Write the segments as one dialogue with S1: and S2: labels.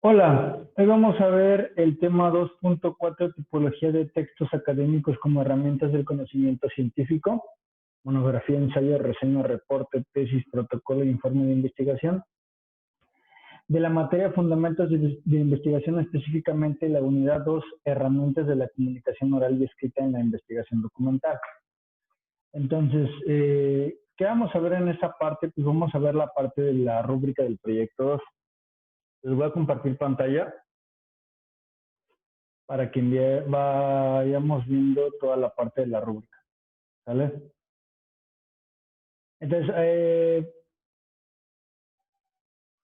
S1: Hola, hoy vamos a ver el tema 2.4, tipología de textos académicos como herramientas del conocimiento científico, monografía, ensayo, reseña, reporte, tesis, protocolo e informe de investigación. De la materia Fundamentos de Investigación, específicamente la unidad 2, herramientas de la comunicación oral y escrita en la investigación documental. Entonces, ¿qué vamos a ver en esta parte? Pues vamos a ver la parte de la rúbrica del proyecto 2. Les voy a compartir pantalla para que vayamos viendo toda la parte de la rúbrica, ¿sale? Entonces,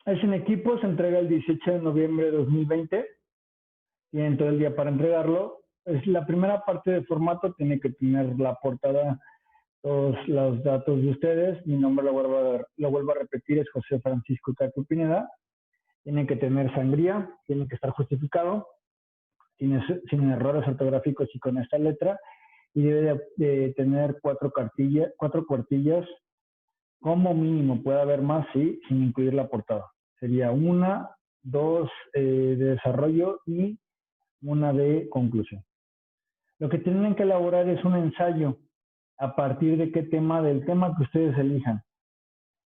S1: es en equipo, se entrega el 18 de noviembre de 2020, tienen todo el día para entregarlo. Es la primera parte de formato, tiene que tener la portada, todos los datos de ustedes. Mi nombre lo vuelvo a repetir, es José Francisco Castro Pineda. Tiene que tener sangría, tiene que estar justificado, sin errores ortográficos y con esta letra, y debe de tener cuatro cuartillas como mínimo. Puede haber más, sí, sin incluir la portada. Sería una, dos de desarrollo y una de conclusión. Lo que tienen que elaborar es un ensayo. ¿A partir de qué tema? Del tema que ustedes elijan.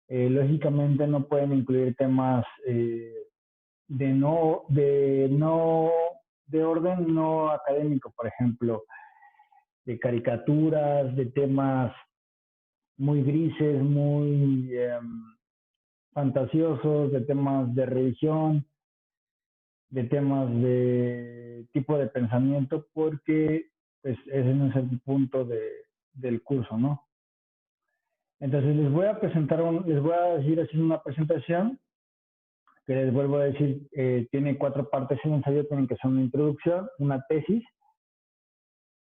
S1: Lógicamente no pueden incluir temas de orden no académico, por ejemplo, de caricaturas, de temas muy grises, muy fantasiosos, de temas de religión, de temas de tipo de pensamiento, porque pues ese no es el punto del curso, ¿no? Entonces les voy a les voy a decir así una presentación que les vuelvo a decir, tiene cuatro partes el ensayo, tienen que ser una introducción, una tesis,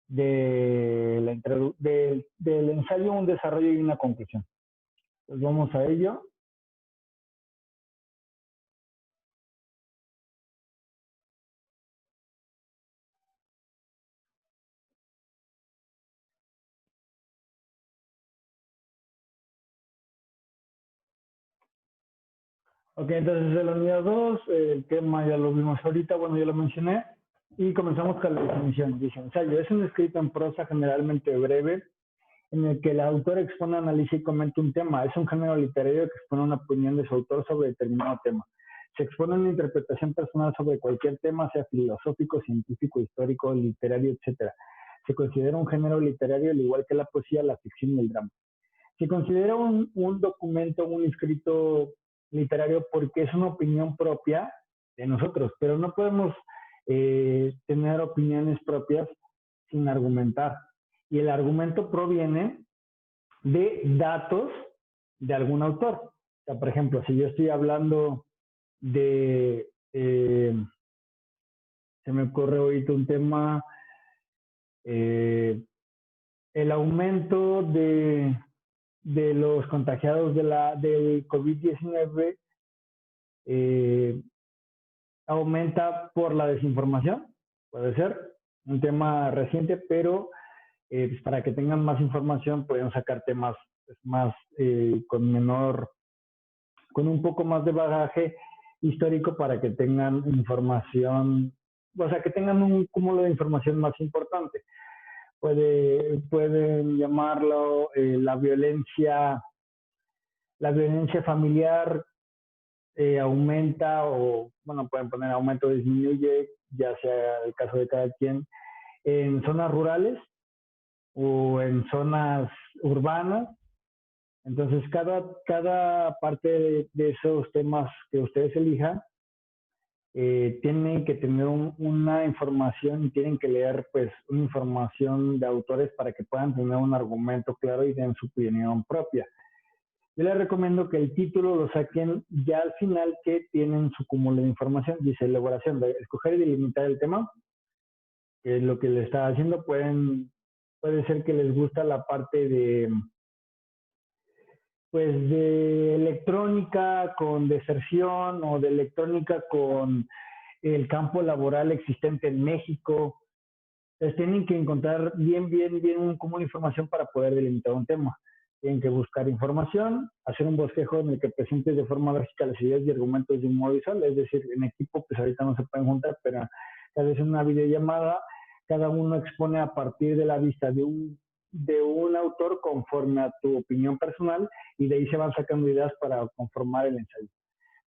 S1: del ensayo, un desarrollo y una conclusión. Pues vamos a ello. Ok, entonces de la unidad 2, el tema ya lo vimos ahorita, bueno, ya lo mencioné, y comenzamos con la definición. Dice, ensayo es un escrito en prosa generalmente breve, en el que el autor expone, analiza y comenta un tema. Es un género literario que expone una opinión de su autor sobre determinado tema. Se expone una interpretación personal sobre cualquier tema, sea filosófico, científico, histórico, literario, etc. Se considera un género literario al igual que la poesía, la ficción y el drama. Se considera un documento, un escrito literario porque es una opinión propia de nosotros, pero no podemos tener opiniones propias sin argumentar. Y el argumento proviene de datos de algún autor. O sea, por ejemplo, si yo estoy hablando de, se me ocurre ahorita un tema, eh, el aumento de los contagiados del COVID-19 eh, aumenta por la desinformación, puede ser un tema reciente, pero pues para que tengan más información pueden sacar temas pues, más con un poco más de bagaje histórico para que tengan información, o sea, que tengan un cúmulo de información más importante. Pueden llamarlo la violencia familiar aumenta, o bueno, pueden poner aumento o disminuye, ya sea el caso de cada quien, en zonas rurales o en zonas urbanas. Entonces, cada parte de esos temas que ustedes elijan tienen que tener una información y tienen que leer pues una información de autores para que puedan tener un argumento claro y den su opinión propia. Yo les recomiendo que el título lo saquen ya al final, que tienen su cúmulo de información. Dice elaboración, de escoger y delimitar el tema, que es lo que le está haciendo. Puede ser que les gusta la parte de electrónica con deserción, o de electrónica con el campo laboral existente en México. Entonces tienen que encontrar bien un cúmulo de información para poder delimitar un tema. tienen que buscar información, hacer un bosquejo en el que presentes de forma gráfica las ideas y argumentos de un modo visual, es decir, en equipo, pues ahorita no se pueden juntar, pero tal vez en una videollamada, cada uno expone a partir de la vista de un autor conforme a tu opinión personal y de ahí se van sacando ideas para conformar el ensayo.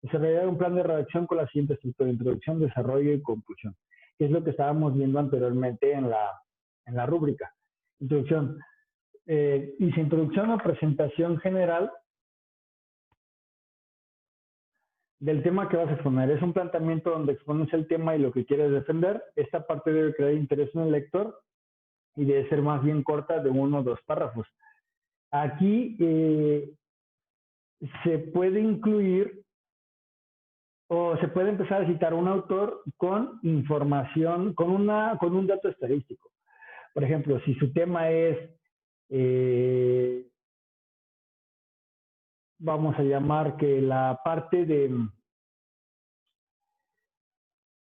S1: Desarrollar un plan de redacción con la siguiente estructura: introducción, desarrollo y conclusión, que es lo que estábamos viendo anteriormente en la rúbrica. Introducción. Dice introducción o presentación general del tema que vas a exponer. Es un planteamiento donde expones el tema y lo que quieres defender. Esta parte debe crear interés en el lector y debe ser más bien corta, de 1 o 2 párrafos. Aquí se puede incluir o se puede empezar a citar un autor con información, con un dato estadístico. Por ejemplo, si su tema es, vamos a llamar que la parte de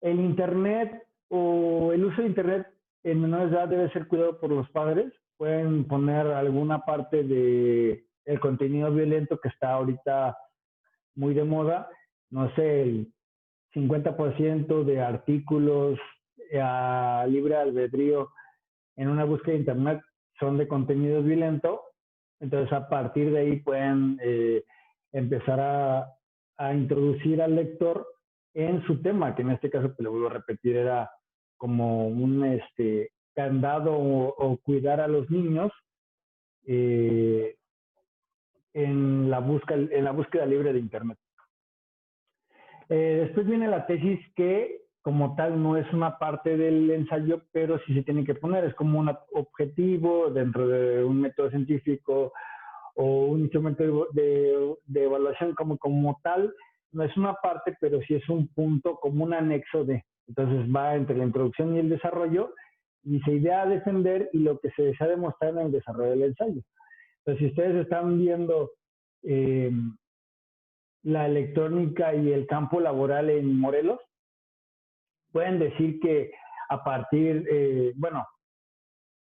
S1: el Internet o el uso de Internet en menores de edad debe ser cuidado por los padres. Pueden poner alguna parte de el contenido violento que está ahorita muy de moda, no sé, el 50% de artículos a libre albedrío en una búsqueda de Internet son de contenido violento. Entonces, a partir de ahí pueden empezar a introducir al lector en su tema, que en este caso, pues le vuelvo a repetir, era como un candado o cuidar a los niños en la búsqueda libre de Internet. Después viene la tesis, que como tal no es una parte del ensayo, pero sí se tiene que poner, es como un objetivo dentro de un método científico o un instrumento de evaluación como tal. No es una parte, pero sí es un punto, como un anexo de. Entonces va entre la introducción y el desarrollo, y se idea a defender y lo que se desea demostrar en el desarrollo del ensayo. Entonces, si ustedes están viendo la electrónica y el campo laboral en Morelos, pueden decir que a partir, que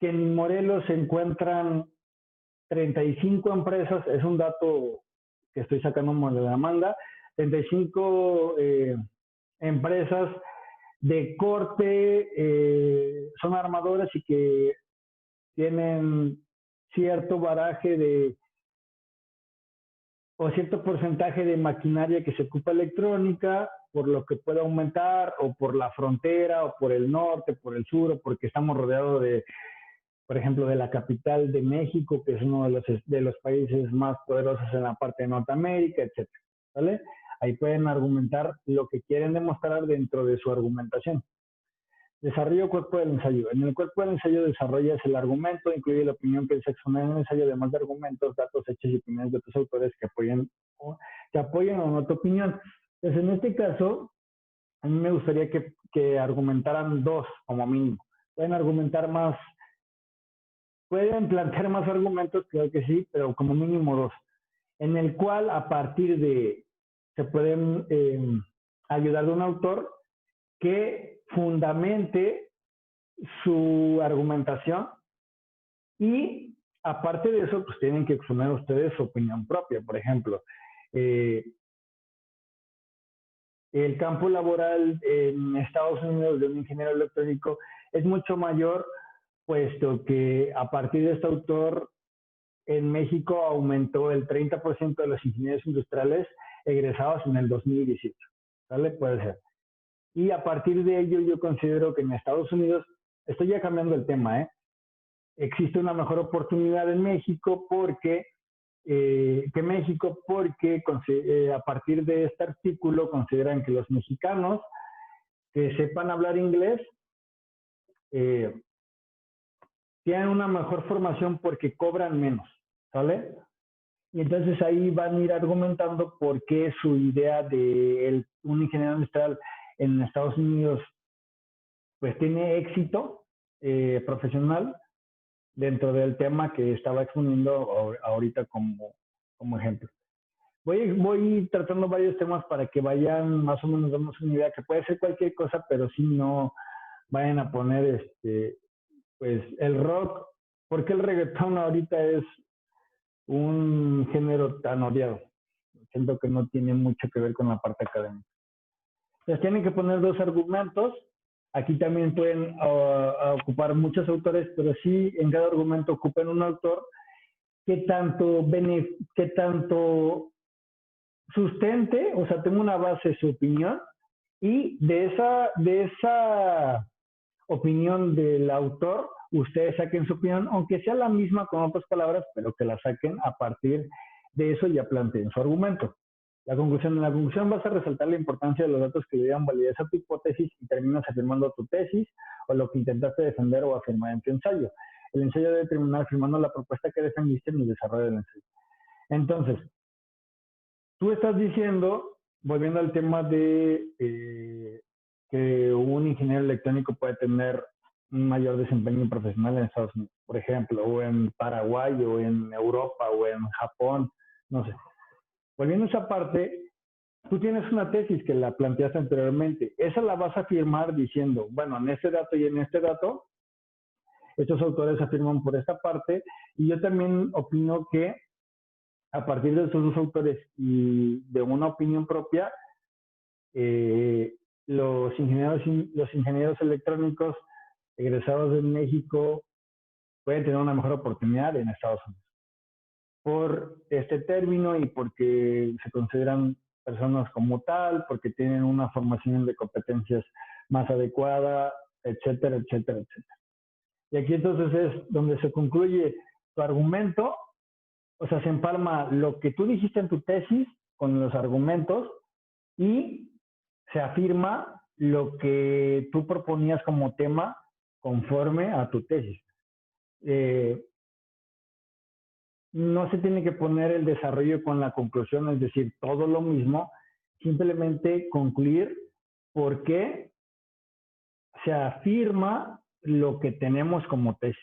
S1: en Morelos se encuentran 35 empresas, es un dato que estoy sacando de la manga, 35 empresas de corte, son armadoras y que tienen cierto baraje o cierto porcentaje de maquinaria que se ocupa electrónica, por lo que puede aumentar, o por la frontera, o por el norte, por el sur, o porque estamos rodeados de, por ejemplo, de la capital de México, que es uno de los países más poderosos en la parte de Norteamérica, etc. ¿Vale? Ahí pueden argumentar lo que quieren demostrar dentro de su argumentación. Desarrollo cuerpo del ensayo. En el cuerpo del ensayo desarrollas el argumento, incluye la opinión que se expone en el ensayo, además de argumentos, datos, hechos y opiniones de otros autores que apoyen o no tu opinión. Entonces, en este caso, a mí me gustaría que argumentaran 2 como mínimo. Pueden argumentar más, pueden plantear más argumentos, creo que sí, pero como mínimo 2, en el cual a partir de, se pueden ayudar de un autor que fundamente su argumentación, y aparte de eso, pues tienen que exponer ustedes su opinión propia. Por ejemplo, el campo laboral en Estados Unidos de un ingeniero electrónico es mucho mayor, puesto que a partir de este autor, en México aumentó el 30% de los ingenieros industriales egresados en el 2018. ¿Vale? Puede ser. Y a partir de ello, yo considero que en Estados Unidos, estoy ya cambiando el tema, existe una mejor oportunidad en México porque a partir de este artículo consideran que los mexicanos que sepan hablar inglés tienen una mejor formación porque cobran menos, ¿sale? Y entonces ahí van a ir argumentando por qué su idea de un ingeniero industrial en Estados Unidos pues tiene éxito profesional dentro del tema que estaba exponiendo ahorita como ejemplo. Voy tratando varios temas para que vayan más o menos damos una idea, que puede ser cualquier cosa, pero si no vayan a poner pues el rock, porque el reggaetón ahorita es un género tan odiado. Siento que no tiene mucho que ver con la parte académica. Les tienen que poner dos argumentos. Aquí también pueden ocupar muchos autores, pero sí en cada argumento ocupen un autor que tanto sustente, o sea, tenga una base su opinión, y de esa opinión del autor, ustedes saquen su opinión, aunque sea la misma con otras palabras, pero que la saquen a partir de eso y ya planteen su argumento. En la conclusión vas a resaltar la importancia de los datos que le dan validez a tu hipótesis y terminas afirmando tu tesis o lo que intentaste defender o afirmar en tu ensayo. El ensayo debe terminar afirmando la propuesta que defendiste en el desarrollo del ensayo. Entonces, tú estás diciendo, volviendo al tema de que un ingeniero electrónico puede tener un mayor desempeño profesional en Estados Unidos, por ejemplo, o en Paraguay, o en Europa, o en Japón, no sé. Volviendo a esa parte, tú tienes una tesis que la planteaste anteriormente. Esa la vas a firmar diciendo, bueno, en este dato y en este dato, estos autores afirman por esta parte, y yo también opino que a partir de estos dos autores y de una opinión propia, los ingenieros electrónicos egresados de México pueden tener una mejor oportunidad en Estados Unidos por este término y porque se consideran personas como tal, porque tienen una formación de competencias más adecuada, etcétera, etcétera, etcétera. Y aquí entonces es donde se concluye tu argumento, o sea, se empalma lo que tú dijiste en tu tesis con los argumentos y se afirma lo que tú proponías como tema conforme a tu tesis. No se tiene que poner el desarrollo con la conclusión, es decir, todo lo mismo, simplemente concluir por qué se afirma lo que tenemos como tesis,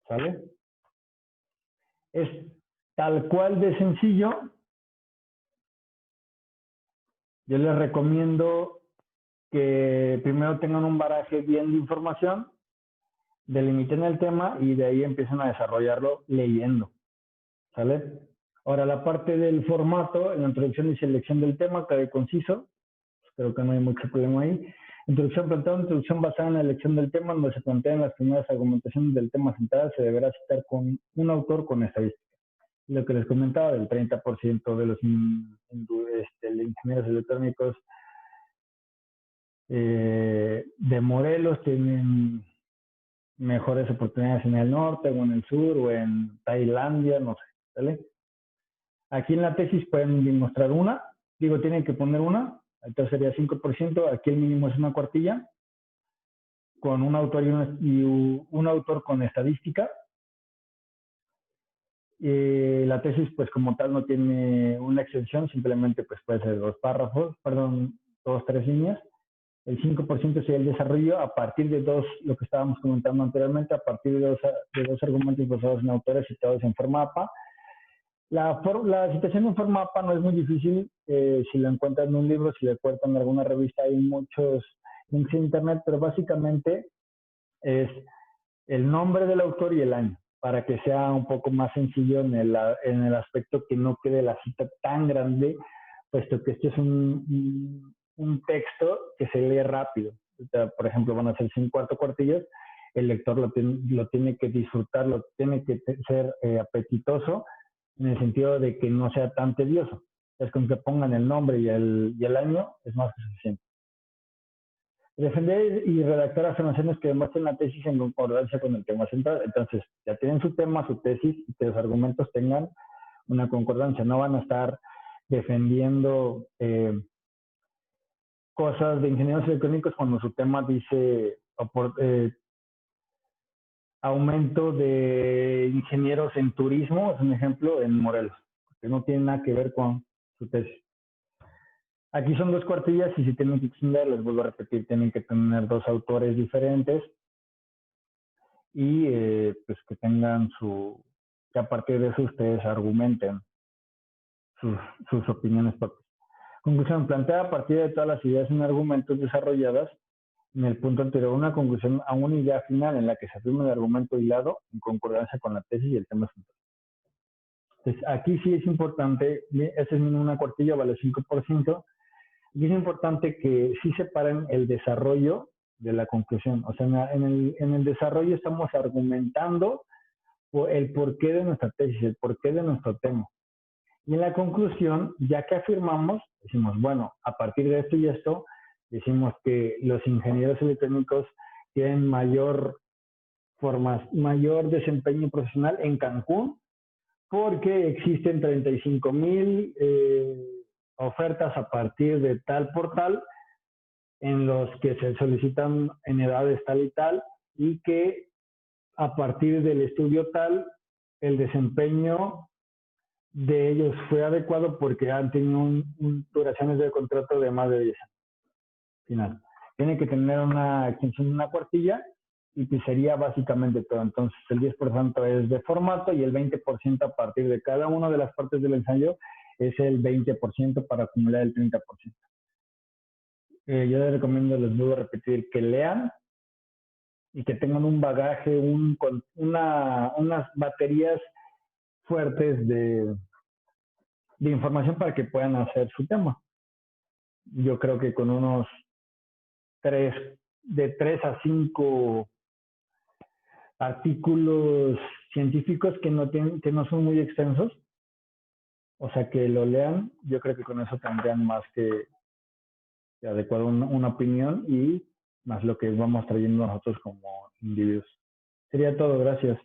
S1: ¿sale? Es tal cual de sencillo. Yo les recomiendo que primero tengan un bagaje bien de información, delimiten el tema y de ahí empiecen a desarrollarlo leyendo, ¿sale? Ahora, la parte del formato, en la introducción y selección del tema, cabe conciso, creo que no hay mucho problema ahí. Introducción planteada, introducción basada en la elección del tema, donde se plantean las primeras argumentaciones del tema central, se deberá citar con un autor con estadística. Lo que les comentaba, del 30% de los ingenieros electrónicos de Morelos tienen mejores oportunidades en el norte o en el sur o en Tailandia, no sé, ¿vale? Aquí en la tesis pueden demostrar tienen que poner una, entonces sería 5%, aquí el mínimo es una cuartilla, con un autor y un autor con estadística. La tesis, pues como tal, no tiene una extensión, simplemente pues puede ser 2 párrafos, perdón, 2, 3 líneas. El 5% sería el desarrollo a partir de lo que estábamos comentando anteriormente, a partir de dos argumentos basados en autores citados en forma APA. La citación en forma APA no es muy difícil, si lo encuentran en un libro, si lo encuentran en alguna revista, hay muchos links en internet, pero básicamente es el nombre del autor y el año, para que sea un poco más sencillo en el aspecto que no quede la cita tan grande, puesto que este es un texto que se lee rápido. O sea, por ejemplo, van a ser 4 cuartillas, el lector lo tiene que disfrutar, lo tiene que ser apetitoso, en el sentido de que no sea tan tedioso. Es con que pongan el nombre y el año es más que suficiente. Defender y redactar afirmaciones que demuestren la tesis en concordancia con el tema central. Entonces, ya tienen su tema, su tesis, y que los argumentos tengan una concordancia. No van a estar defendiendo cosas de ingenieros electrónicos cuando su tema dice aumento de ingenieros en turismo, es un ejemplo, en Morelos, que no tiene nada que ver con su tesis. Aquí son 2 cuartillas y si tienen que extender, les vuelvo a repetir, tienen que tener 2 autores diferentes y pues que tengan que a partir de eso ustedes argumenten sus opiniones propias. Conclusión, plantea a partir de todas las ideas en argumentos desarrolladas en el punto anterior una conclusión a una idea final en la que se afirma el argumento hilado en concordancia con la tesis y el tema central. Entonces, aquí sí es importante, esta es una cuartilla, vale 5%, y es importante que sí separen el desarrollo de la conclusión. O sea, en el desarrollo estamos argumentando el porqué de nuestra tesis, el porqué de nuestro tema. Y en la conclusión, ya que afirmamos, decimos, bueno, a partir de esto y esto, decimos que los ingenieros electrónicos tienen mayor desempeño profesional en Cancún, porque existen 35,000 ofertas a partir de tal portal en los que se solicitan en edades tal y tal, y que a partir del estudio tal, el desempeño de ellos fue adecuado porque han tenido duraciones de contrato de más de 10 años. Final. Tiene que tener una extensión de una cuartilla y que sería básicamente todo. Entonces, el 10% es de formato y el 20% a partir de cada una de las partes del ensayo es el 20% para acumular el 30%. Yo les recomiendo, les vuelvo a repetir, que lean y que tengan un bagaje, unas baterías fuertes de información para que puedan hacer su tema. Yo creo que con unos de 3 a 5 artículos científicos que no son muy extensos, o sea, que lo lean, yo creo que con eso tendrían más que adecuado una opinión y más lo que vamos trayendo nosotros como individuos. Sería todo, gracias.